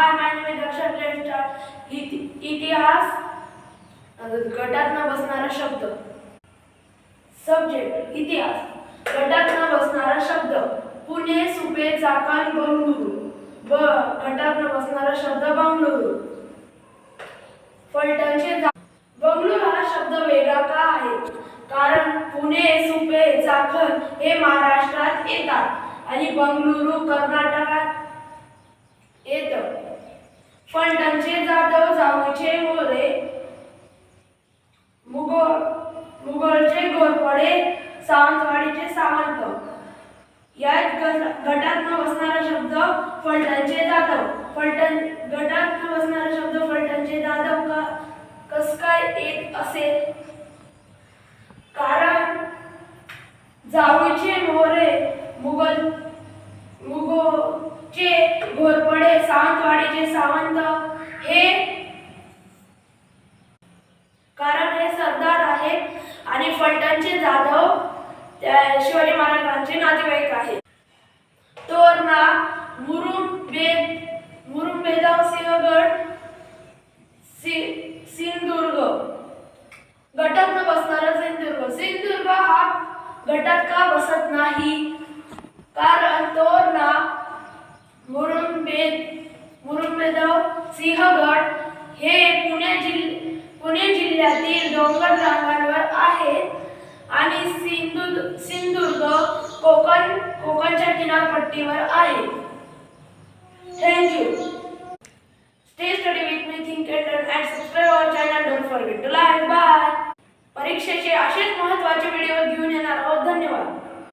Hi, my name is Darshan. Let's start. इतिहास गटात न बसणारा शब्द. सब्जेक्ट इतिहास. गटात न बसणारा शब्द पुणे, सुपे, चाकण, बंगळुरू. गटात न बसणारा शब्द बंगळुरू. फलटणचे बंगळुरू हा शब्द वेगळा का आहे? कारण पुणे, सुपे, चाकण हे महाराष्ट्रात येतात आणि बंगळुरू कर्नाटकात येतं. फलटणचे जाधव, जावळीचे मोरे, मुघलचे घोरपडे, सावंतवाडीचे सावंत. यात गटात न बसणारा शब्द फलटणचे जाधव. गटात न बसणारा शब्द फलटणचे जाधव कस काय येत असेल? कारण जावळीचे मोरे, मुघलचे घोरपडे, सावंतवाडीचे सावंत हे सरदार आहेत आणि फलटणचे जाधव शिवाजी महाराजांचे नातेवाईक आहेत. तोरणा, मुरुंबेगाव, सिंहगड, सिंधुदुर्ग. गटात न बसणारा सिंधुदुर्ग. सिंधुदुर्ग हा गटात का बसत नाही? कारण तोरणा, मुरुंबेगाव, सिंहगड हे पुणे जिल्ह्यातील डोंगर रांगांवर आहेत आणि सिंधुदुर्ग कोकणच्या किनारपट्टीवर आहे. Thank you. Stay study with me, think and learn, and subscribe our channel. Don't forget to like. Bye. परीक्षेचे असेच महत्त्वाचे व्हिडिओ घेऊन येणार आहोत. धन्यवाद.